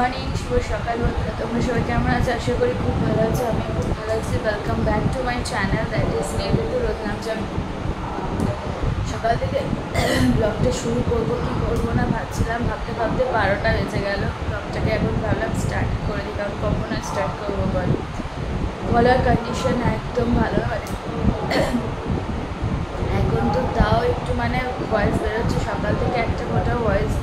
Morning, শুভ সকাল বন্ধুরা। তোমরা সবাই কেমন আছো? আশা করি খুব ভালো আছো। আমি খুব ভালো আছি। Welcome back to my channel, that is new রোজনামচাম। সকাল থেকে ব্লগটা শুরু করবো কি করবো না ভাবছিলাম, ভাবতে ভাবতে 12টা বেজে গেল। ব্লগটাকে এখন ভাবলাম স্টার্ট করে দিই, কারণ কখন স্টার্ট করবো বলো। গলার কন্ডিশন একদম ভালো, মানে এখন তো তাও একটু মানে ভয়েস বেরোচ্ছে। সকাল থেকে একটা ফোটা ভয়েস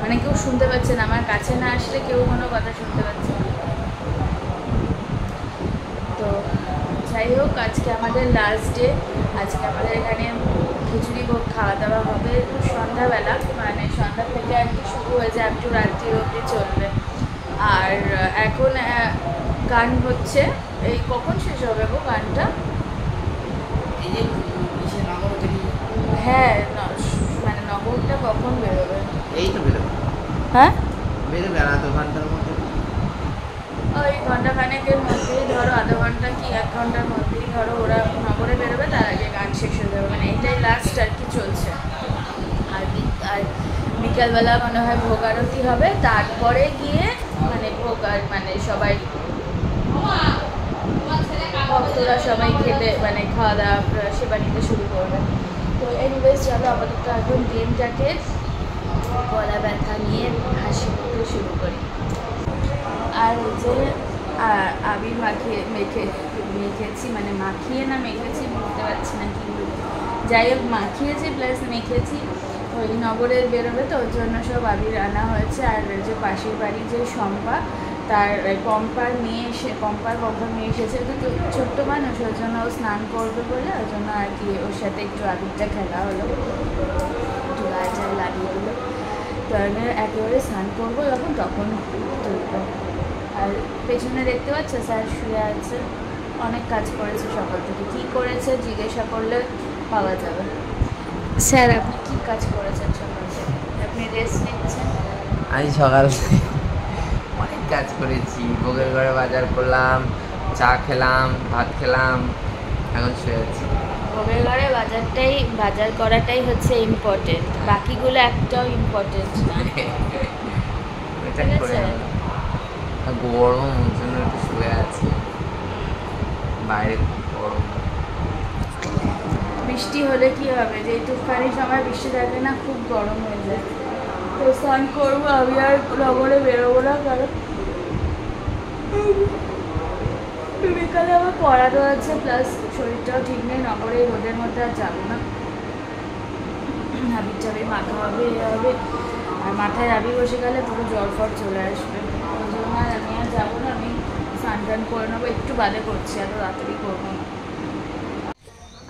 মানে কেউ শুনতে পাচ্ছে না, আমার কাছে না আসলে কেউ কোনো কথা শুনতে পাচ্ছে না। তো যাই হোক, আজকে আমাদের লাস্ট ডে। আজকে আমাদের এখানে খিচুড়ি ভোগ খাওয়া দাওয়া হবে সন্ধ্যাবেলা, মানে সন্ধ্যা থেকে আর কি শুরু হয়ে যায়, একটু রাত্রি অবধি চলবে। আর এখন গান হচ্ছে, এই কখন শেষ হবে গো গানটা? হ্যাঁ, মানে নগরটা কখন বেরোবে? এই তো বেরোবে। হ্যাঁ, বেরোবে আর আধ ঘন্টার মধ্যে। ওই ঘন্টাখানেকের মধ্যেই ধরো, আধা ঘন্টা কি 1 ঘন্টার মধ্যেই ধরো ওরা নগরে বেরোবে, তার আগে গান শেষ হয়ে যাবে, মানে এটাই লাস্ট আর কি চলছে। আর বিকালবেলা মনে হয় ভোগ আরতি হবে, তারপরে গিয়ে মানে ভোগ আর মানে সবাই ভক্তরা সবাই খেতে মানে খাওয়া দাওয়া সেবা নিতে শুরু করবে। তো এনিওয়েজ চলো আপাতত এখন দিনটাকে গলা ব্যথা নিয়ে হাসি মুখে শুরু করি। আর এই যে আবির মেখেছি, মানে মাখিয়ে না মেখেছি বুঝতে পারছি না কি, যাই হোক মাখিয়েছি প্লাস মেখেছি। ওই নগরে বেরোবে তো ওর জন্য সব আবির আনা হয়েছে। আর যে পাশের বাড়ির যে শম্পা, তার পম্পার মেয়ে এসেছে, তো ছোট্ট মানুষ, ওর জন্য ও স্নান করবে বলে ওর জন্য আর কি ওর সাথে একটু আবিরটা খেলা হলো, একটু গায়ে লাগিয়ে দিলো। তো আমি একেবারে স্নান করবো যখন তখন তুলবো। আর পেছনে দেখতে পাচ্ছ স্যার শুয়ে আছে, অনেক কাজ করেছে সকাল থেকে। কী করেছে জিজ্ঞাসা করলে পাওয়া যাবে। স্যার আপনি কী কাজ করেছেন সকাল থেকে? আপনি রেস্ট নিচ্ছেন? আমি সকাল অনেক কাজ করেছি। ভোগের ঘরে বাজার করলাম, চা খেলাম, ভাত খেলাম, এখন শুয়ে আছি। ভোগের ঘরে বাজার করাটাই হচ্ছে ইম্পর্টেন্ট, বাকিগুলো একটাও ইম্পর্টেন্ট না। এটা করে গরম, ওর জন্য একটু শুয়ে আছি, বাইরে খুব গরম। বৃষ্টি হলে কি হবে, যে একটুখানি সময় বৃষ্টি থাকে না, খুব গরম হয়ে যায়। তো স্নান করবো আমি, আর নগরে বেরোবো না, কারণ বিকালে আমার পড়ানো আছে, প্লাস শরীরটাও ঠিক নেই। নগরে রোদের মধ্যে আর যাবো না, আবির টাবির মাখা হবে, এ হবে, আর মাথায় আবির বসে গেলে পুরো জ্বর ফর চলে আসবে। ওই জন্য আর আমি আর যাবো না, আমি স্নান টান করে নেবো, একটু বাদে করছি, এত তাড়াতাড়ি করবো না।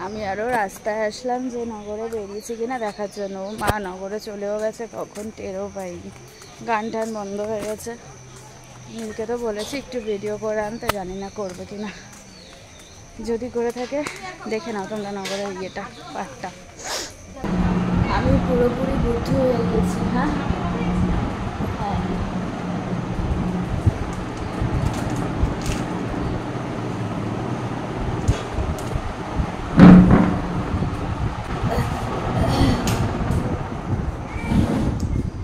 আমি আরও রাস্তায় আসলাম যে নগরে বেরিয়েছি কিনা দেখার জন্য। মা নগরে চলেও গেছে, কখন টেরও পাইনি। গান টান বন্ধ হয়ে গেছে। নীলকে তো বলেছি একটু ভিডিও করে আনতে, জানি না করবে কিনা। যদি করে থাকে দেখে নাও তোমরা নগরের ইয়েটা, পার্কটা। আমি পুরোপুরি বুদ্ধি হয়ে গেছি। হ্যাঁ হ্যাঁ,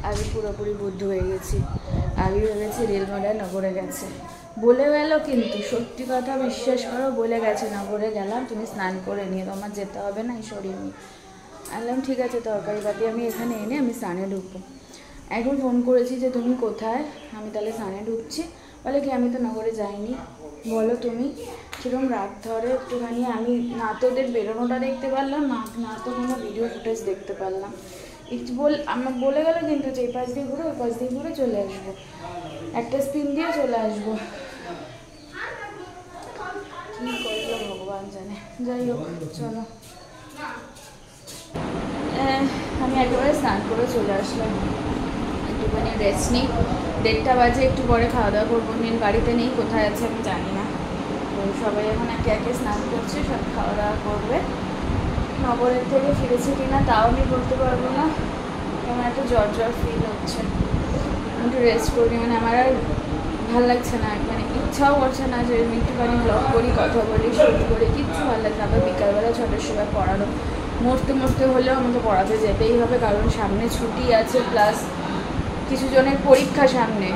আমি পুরোপুরি বুদ্ধ হয়ে গেছি। আমি ভেবেছি রেলমোড়া নগরে গেছে, বলে গেল, কিন্তু সত্যি কথা বিশ্বাস করো, বলে গেছে নগরে গেলাম, তুমি স্নান করে নিয়ে, তোমার যেতে হবে না এই শরীর নিয়ে। বললাম ঠিক আছে, তরকারি পাতি আমি এখানে এনে আমি স্নানে ঢুকবো। এখন ফোন করেছি যে তুমি কোথায়, আমি তাহলে স্নানে ঢুকছি। বলে কি আমি তো নগরে যাইনি। বলো তুমি, সেরকম রাত ধরে একটুখানি আমি না তো ওদের বেরোনোটা দেখতে পারলাম, না তো কোনো ভিডিও ফুটেজ দেখতে পারলাম। একটু আমার বলে গেল কিন্তু যে এই পাশ দিয়ে ঘুরে ওই পাশ দিয়ে ঘুরে চলে আসবো, একটা স্পিন দিয়ে চলে আসবো। কী করলো ভগবান জানে। যাই হোক চলো, আমি একেবারে স্নান করে চলে আসলাম, একটুখানি রেস্ট নিই। 1:30 বাজে, একটু পরে খাওয়া দাওয়া করবো। নীল বাড়িতে নেই, কোথায় আছে আমি জানি না। তো সবাই এখন একে একে স্নান করছে, সব খাওয়া দাওয়া করবে। নগরের থেকে ফিরেছি কিনা তাও আমি বলতে পারবো না, কেমন একটা জ্বর ফিল হচ্ছে। একটু রেস্ট করি, মানে আমার আর ভালো লাগছে না, মানে ইচ্ছাও করছে না যে আমি একটুখানি ব্লগ করি, কথা বলি, শুট করি, কিচ্ছু ভালো লাগছে না। আবার বিকালবেলা 6টার সময় পড়ানো, মরতে হলেও আমাকে পড়াতে যেতেই হবে, কারণ সামনে ছুটি আছে, প্লাস কিছু জনের পরীক্ষা সামনে,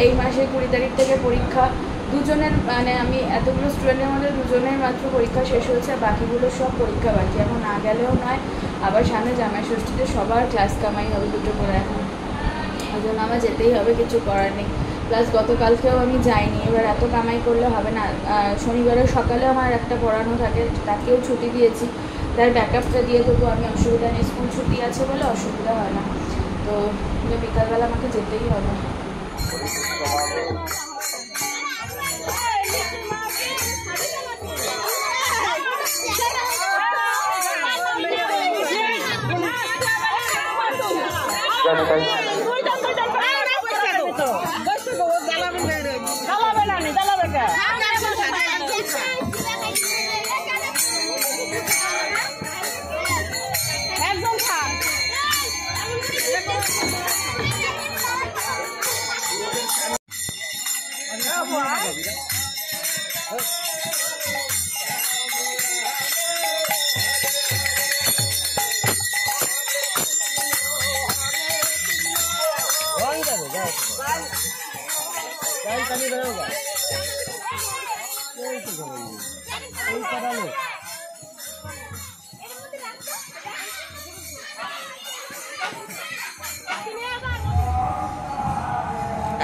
এই মাসের 20 তারিখ থেকে পরীক্ষা। দুজনের মানে আমি এতগুলো স্টুডেন্টের মধ্যে দুজনের মাত্র পরীক্ষা শেষ হয়েছে, বাকিগুলো সব পরীক্ষা বাকি। এখন না গেলেও নয়, আবার সামনে জামাই ষষ্ঠীতে সবার ক্লাস কামাই হবে 2টো করে, এখন ওই জন্য আমার যেতেই হবে, কিছু করার নেই। প্লাস গতকালকেও আমি যাইনি, এবার এত কামাই করলে হবে না। শনিবারের সকালে আমার একটা পড়ানো থাকে, তাকেও ছুটি দিয়েছি, তার ব্যাকআপটা দিয়ে দেবো আমি, অসুবিধা নেই। স্কুল ছুটি আছে বলে অসুবিধা হয় না, তো বিকালবেলা আমাকে যেতেই হবে।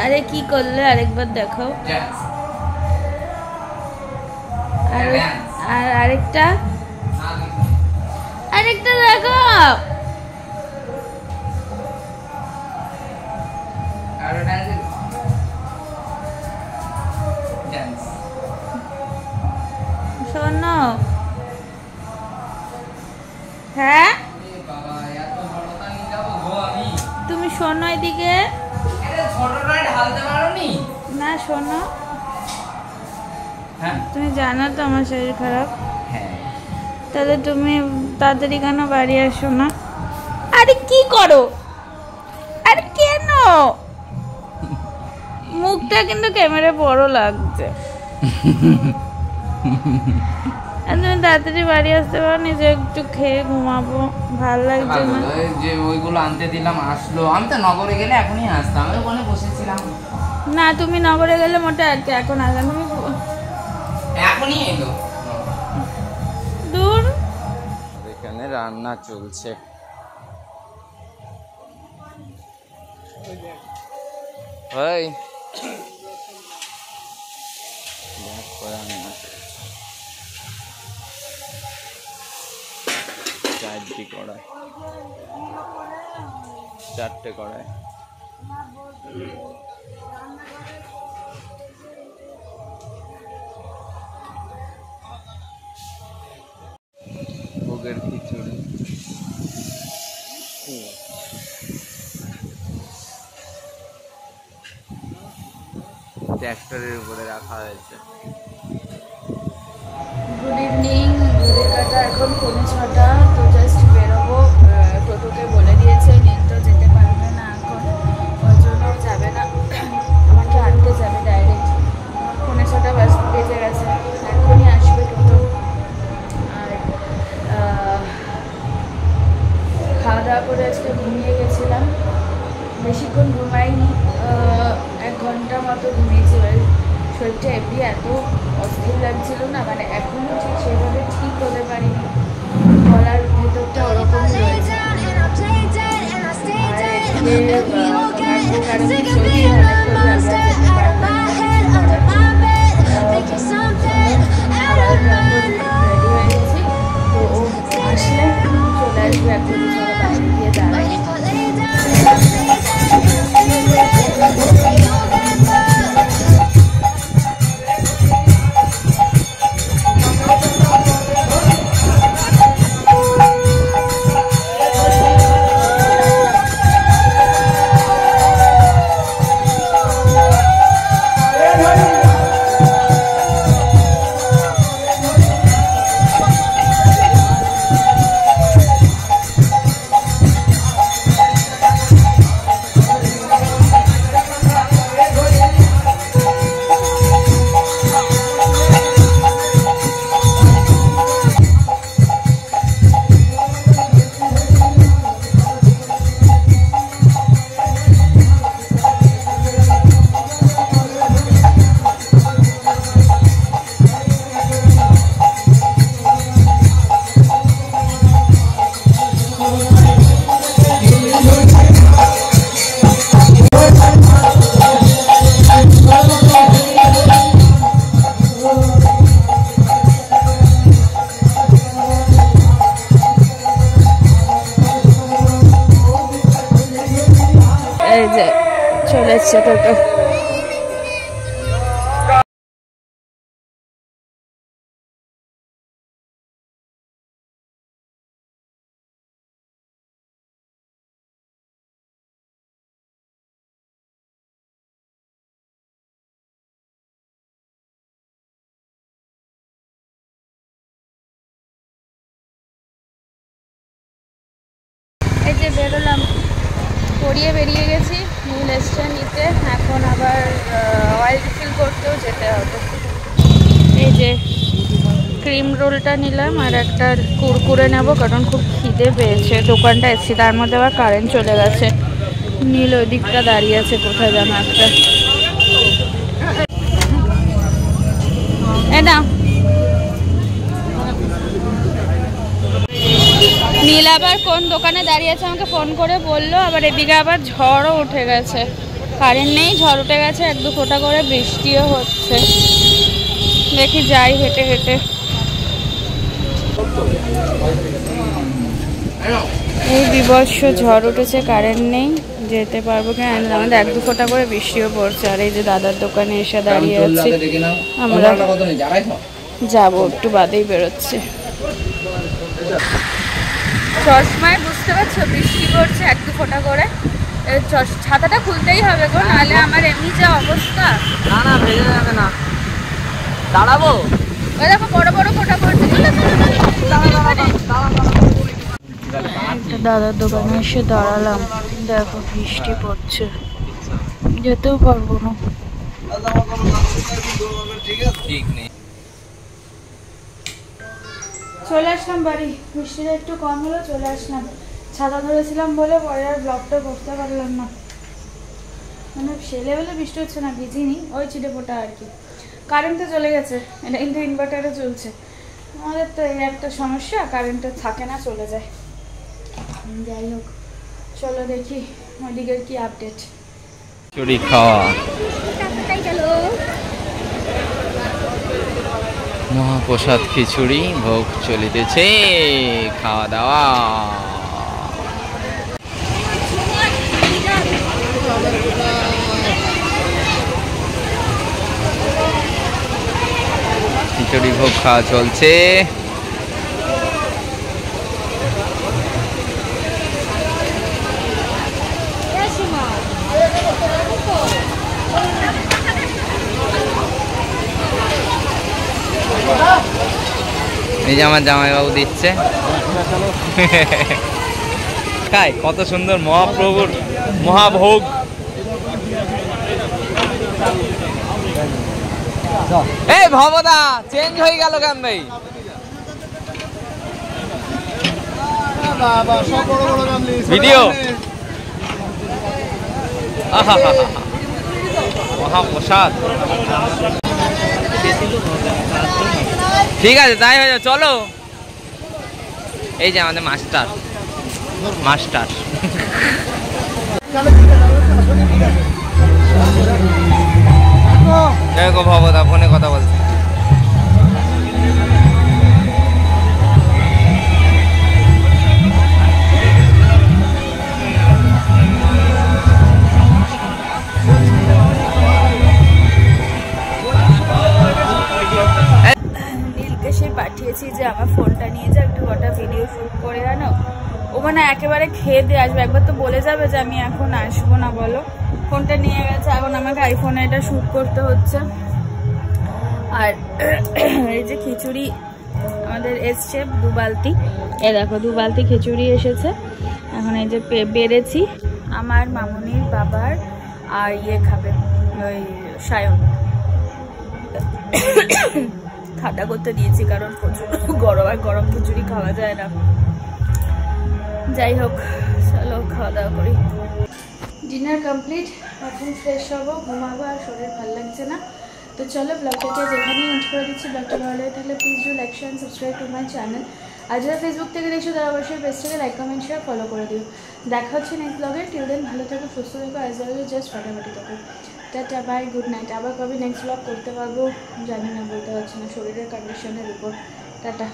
আরে কি করলে আরেকবার দেখাও। আর আরেকটা দেখো। শোনো, হ্যাঁ তুমি শোনো এদিকে না, শোনো, তুমি জানো তো আমার শরীর খারাপ, তাহলে তুমি তাড়াতাড়ি কেন বাড়ি আসো না? আরে কি করো, আরে কেন? মুখটা কিন্তু ক্যামেরা বড় লাগছে। তুমি তাড়াতাড়ি বাড়ি আসতে পারো, নিজে একটু খেয়ে ঘুমাবো, ভালো লাগছে না। যে ওইগুলো আনতে দিলাম আসলো, আমি তো নগরে গেলে এখনই আসতাম, আমি ওখানে বসেছিলাম। না তুমি নগরে গেলে মোটে এখন আসবে, তুমি এখনই এলো। দূর এখানে রান্না চলছে। ভাই রান্না 4টি কড়াই, 4টে কড়াই। ভোগের খিচুড়ি, ট্র্যাক্টরের উপরে রাখা হয়েছে। গুড ইভিনিং, ঘড়ির কাঁটা এখন 6:45, তো জাস্ট বেরোবো। টোটোকে বলে দিয়েছে নিত্য যেতে পারবে না এখন, ওই জন্য যাবে না, আমাকে আনতে যাবে ডাইরেক্ট। 6:45 বেজে গেছে, এখনই আসবে টোটো। আর খাওয়া দাওয়া করে আজকে ঘুমিয়ে গেছিলাম, বেশিক্ষণ ঘুমাইনি, 1 ঘন্টা মতো ঘুমিয়েছি। শরীরটা এমনি এত অস্থির লাগছিল না, মানে এখনও ঠিক সেভাবে ঠিক হতে পারিনি, গলার ভেতরটা ওরকম রয়েছে। আর রেডি হয়ে গেছি, তো ও আসলে চলে আসবে, এখন বাইরে গিয়ে দাঁড়াই। চলে এসছে টোটো। এই যে বেরোলাম, পড়িয়ে বেরিয়ে গেছি, নীল এসছে নিতে। এখন আবার অয়েল রিফিল করতেও যেতে হবে। এই যে ক্রিম রোলটা নিলাম আর একটা কুরকুরে নেব, কারণ খুব খিদে পেয়েছে। দোকানটা এসছি, তার মধ্যে আবার কারেন্ট চলে গেছে। নীল ওই দিকটা দাঁড়িয়ে আছে কোথায় যেন একটা। এ না, নীল আবার কোন দোকানে দাঁড়িয়ে আছে আমাকে ফোন করে বললো। আবার এদিকে আবার ঝড়ও উঠে গেছে, কারেন্ট নেই, ঝড় উঠে গেছে, 1-2 ফোঁটা করে বৃষ্টিও হচ্ছে। দেখি যাই হেঁটে হেঁটে। এই বিভৎস ঝড় উঠেছে, কারেন্ট নেই, যেতে পারবো কিনা আমাদের 1-2 ফোঁটা করে বৃষ্টিও পড়ছে। আর এই যে দাদার দোকানে এসে দাঁড়িয়ে আছি আমরা, যাবো একটু বাদেই বেরোচ্ছে। চশমায় বুঝতে পারছো বৃষ্টি পড়ছে 1-2 ফোঁটা করে। ছাতাটা খুলতেই হবে গো, নাহলে আমার এমনি যা অবস্থা। না না, ভেজে যাবে না, দাঁড়াবো। ওই দেখো বড় বড় ফোঁটা পড়ছে। দাদার দোকানে এসে দাঁড়ালাম, দেখো বৃষ্টি পড়ছে, যেতেও পারবো না। চলে আসলাম বাড়ি, বৃষ্টিটা একটু কম হলো, চলে আসলাম। ছাতা ধরেছিলাম বলে পরে আর ব্লগটা করতে পারলাম না। মানে ছেলে বলে বৃষ্টি হচ্ছে না, ভিজিনি, ওই ছিটে ফোটা আর কি। কারেন্টটা চলে গেছে, এটা কিন্তু ইনভার্টারে চলছে। আমাদের তো এই একটা সমস্যা, কারেন্টটা থাকে না, চলে যায়। যাই হোক, চলো দেখি ওদিকের কি আপডেট। চুরি খাওয়া, মহাপ্রসাদ খিচুড়ি ভোগ চলিতেছে, খাওয়া দাওয়া। খিচুড়ি ভোগ খাওয়া চলছে। এই যে আমার জামাইবাবু দিচ্ছে, খাই কত সুন্দর মহাপ্রভুর মহাভোগ। এই ভবদা চেঞ্জ হয়ে গেল কেন ভাই? ভিডিও মহাপ্রসাদ, ঠিক আছে তাই হয়ে যাবে, চলো। এই যে আমাদের মাস্টার দেখো ভবদা ফোনে কথা বলছে। পাঠিয়েছি যে আমার ফোনটা নিয়ে যা, একটু কটা ভিডিও শুট করে আনো। ও মানে একেবারে খেয়ে দিয়ে আসবে, একবার তো বলে যাবে যে আমি এখন আসবো না, বলো। ফোনটা নিয়ে গেছে, এখন আমাকে আইফোনে এটা শুট করতে হচ্ছে। আর এই যে খিচুড়ি আমাদের এসছে 2 বালতি, এ দেখো 2 বালতি খিচুড়ি এসেছে। এখন এই যে বেড়েছি, আমার মামুনির বাবার আর ইয়ে খাবে, ওই সায়ন। ঠান্ডা করতে দিয়েছি, কারণ প্রচুর গরম, আর গরম খিচুড়ি খাওয়া যায় না। যাই হোক, চলো খাওয়া দাওয়া করি। ডিনার কমপ্লিট, এখন ফ্রেশ হবো, ঘুমাবো, আর শরীর ভালো লাগছে না। তো চলো ব্লগটাকে যেখানেই এন্ড করে দিচ্ছি। ব্লগটা ভালো লাগে তাহলে please do like share subscribe to my channel. আর যারা ফেসবুক থেকে দেখছো তারা অবশ্যই পেজটাকে লাইক কমেন্ট শেয়ার ফলো করে দিও। দেখা হচ্ছে নেক্সট ব্লগে। টিল দেন ভালো থাকো, সুস্থ থাকো, অ্যাজ ওয়েল জাস্ট ফাটাফাটি থাকো। Tata bye, good night. আবার কবে নেক্সট ব্লগ করতে পারবো জানি না, বলতে পারছি না, শরীরের কন্ডিশনের উপর। টাটা।